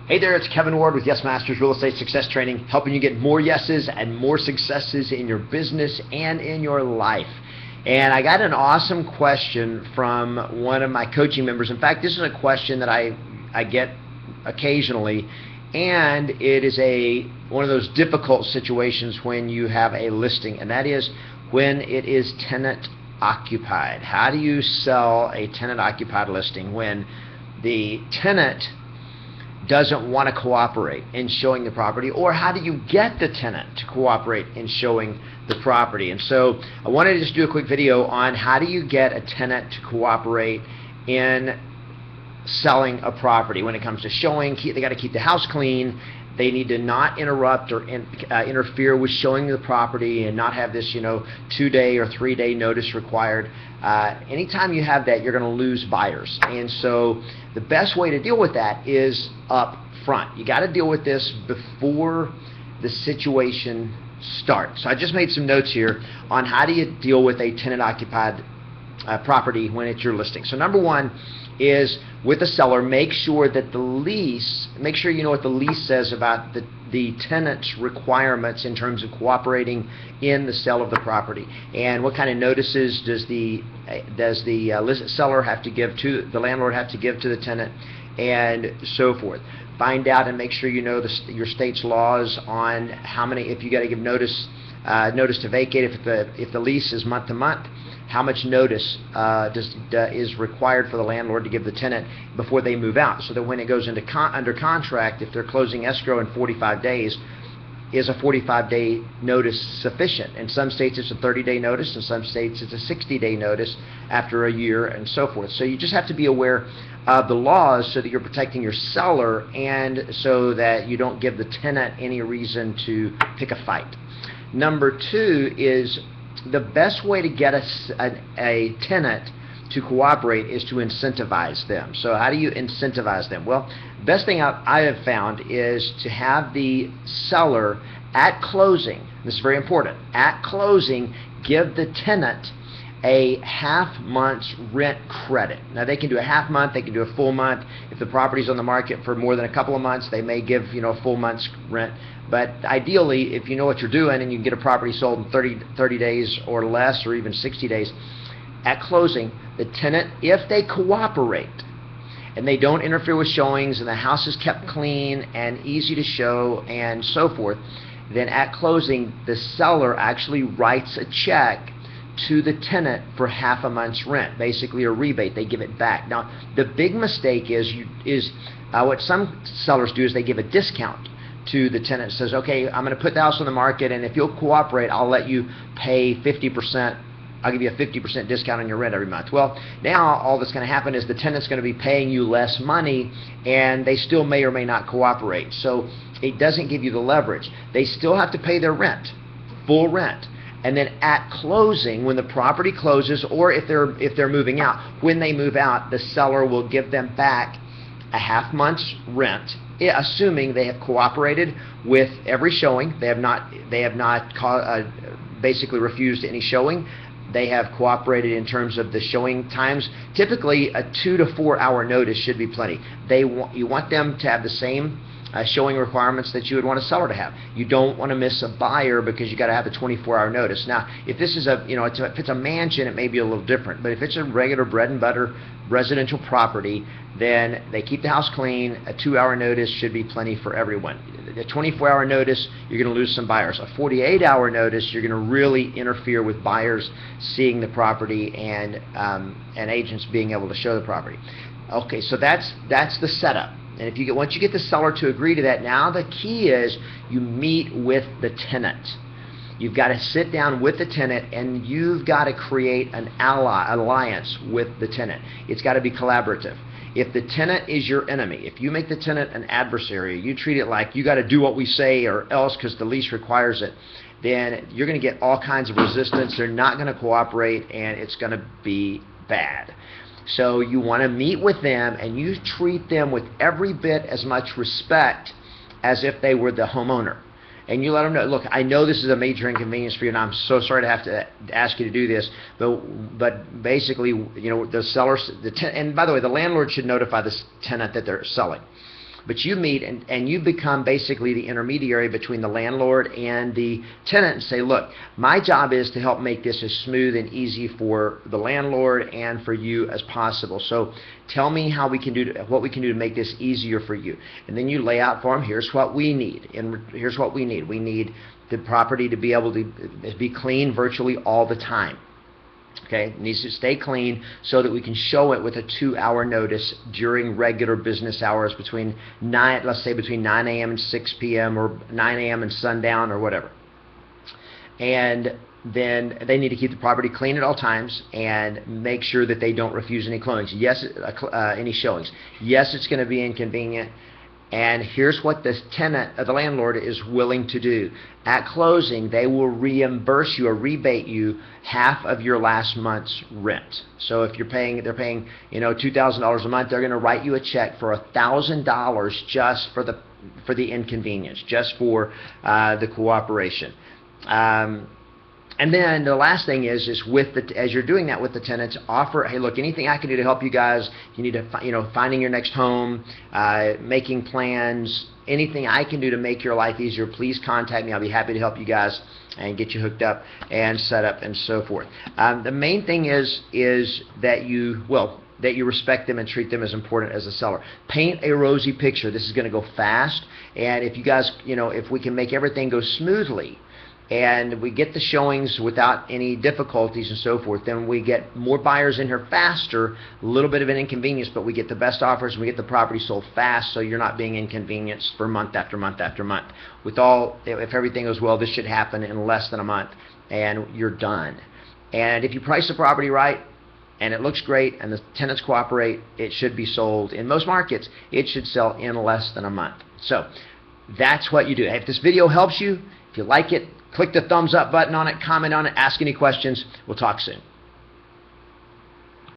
Hey there, it's Kevin Ward with Yes Masters Real Estate Success Training, helping you get more yeses and more successes in your business and in your life. And I got an awesome question from one of my coaching members. In fact, this is a question that I get occasionally, and it is one of those difficult situations when you have a listing, and that is when it is tenant occupied. How do you sell a tenant occupied listing when the tenant doesn't want to cooperate in showing the property, or how do you get the tenant to cooperate in showing the property? And so I wanted to just do a quick video on how do you get a tenant to cooperate in selling a property. When it comes to showing, they got to keep the house clean. They need to not interrupt or interfere with showing the property and not have this 2-day or 3-day notice required. Anytime you have that, you're going to lose buyers. And so the best way to deal with that is up front. You got to deal with this before the situation starts. So I just made some notes here on how do you deal with a tenant-occupied property when it's your listing. So number one is, with the seller, make sure you know what the lease says about the tenant's requirements in terms of cooperating in the sale of the property, and what kind of notices does the seller have to give to the landlord, have to give to the tenant, and so forth. Find out and make sure you know your state's laws on how many, if you got to give notice to vacate, if the lease is month to month, how much notice is required for the landlord to give the tenant before they move out, so that when it goes into under contract, if they're closing escrow in 45 days, is a 45-day notice sufficient? In some states it's a 30-day notice, in some states it's a 60-day notice after a year, and so forth. So you just have to be aware of the laws so that you're protecting your seller, and so that you don't give the tenant any reason to pick a fight. Number two is, the best way to get a tenant to cooperate is to incentivize them. So how do you incentivize them? Well, the best thing I have found is to have the seller at closing, this is very important, at closing, give the tenant a half month's rent credit. Now they can do a half month, they can do a full month. If the property's on the market for more than a couple of months, they may give a full month's rent. But ideally, if you know what you're doing and you can get a property sold in 30 days or less, or even 60 days, at closing, the tenant, if they cooperate and they don't interfere with showings and the house is kept clean and easy to show and so forth, then at closing the seller actually writes a check to the tenant for half a month's rent, basically a rebate. They give it back. Now the big mistake is what some sellers do is they give a discount to the tenant. Says, okay, I'm going to put the house on the market, and if you'll cooperate, I'll let you pay 50%. I'll give you a 50% discount on your rent every month. Well, now all that's going to happen is the tenant's going to be paying you less money, and they still may or may not cooperate. So it doesn't give you the leverage. They still have to pay their rent, full rent. And then at closing, when the property closes, or if they're moving out, when they move out, the seller will give them back a half month's rent, assuming they have cooperated with every showing. They have not basically refused any showing. They have cooperated in terms of the showing times. Typically, a 2 to 4 hour notice should be plenty. You want them to have the same showing requirements that you would want a seller to have. You don't want to miss a buyer because you got to have a 24-hour notice. Now, if this is if it's a mansion, it may be a little different. But if it's a regular bread and butter residential property, then they keep the house clean. A 2-hour notice should be plenty for everyone. A 24-hour notice, you're going to lose some buyers. A 48-hour notice, you're going to really interfere with buyers seeing the property and agents being able to show the property. Okay, so that's the setup. And once you get the seller to agree to that, now the key is you meet with the tenant. You've got to sit down with the tenant, and you've got to create an alliance with the tenant. It's got to be collaborative. If the tenant is your enemy, if you make the tenant an adversary, you treat it like you got to do what we say or else because the lease requires it, then you're going to get all kinds of resistance. They're not going to cooperate, and it's going to be bad. So you want to meet with them, and you treat them with every bit as much respect as if they were the homeowner. And you let them know, look, I know this is a major inconvenience for you, and I'm so sorry to have to ask you to do this, but basically, the seller, and by the way, the landlord should notify the tenant that they're selling. but you meet and you become basically the intermediary between the landlord and the tenant and say, look, my job is to help make this as smooth and easy for the landlord and for you as possible. So tell me how we can do what we can do to make this easier for you. And then you lay out for them, here's what we need. And here's what we need. We need the property to be able to be clean virtually all the time. Okay, it needs to stay clean so that we can show it with a 2-hour notice during regular business hours between 9, let's say between 9 a.m. and 6 p.m. or 9 a.m. and sundown or whatever. And then they need to keep the property clean at all times and make sure that they don't refuse any closings. Yes, any showings. Yes, it's going to be inconvenient. And here's what the tenant, the landlord, is willing to do. At closing, they will reimburse you or rebate you half of your last month's rent. So if they're paying, $2,000 a month, they're going to write you a check for $1,000 just for the inconvenience, just for the cooperation. And then the last thing is as you're doing that with the tenants, offer, hey, look, anything I can do to help you guys. You need to, finding your next home, making plans, anything I can do to make your life easier, please contact me. I'll be happy to help you guys and get you hooked up and set up and so forth. The main thing is that you respect them and treat them as important as a seller. Paint a rosy picture. This is going to go fast, and if you guys, if we can make everything go smoothly, and we get the showings without any difficulties and so forth, then we get more buyers in here faster, a little bit of an inconvenience, but we get the best offers and we get the property sold fast, so you're not being inconvenienced for month after month after month. If everything goes well, this should happen in less than a month, and you're done. And if you price the property right, and it looks great, and the tenants cooperate, it should be sold. In most markets, it should sell in less than a month. So that's what you do. If this video helps you, if you like it, click the thumbs up button on it, comment on it, ask any questions. We'll talk soon.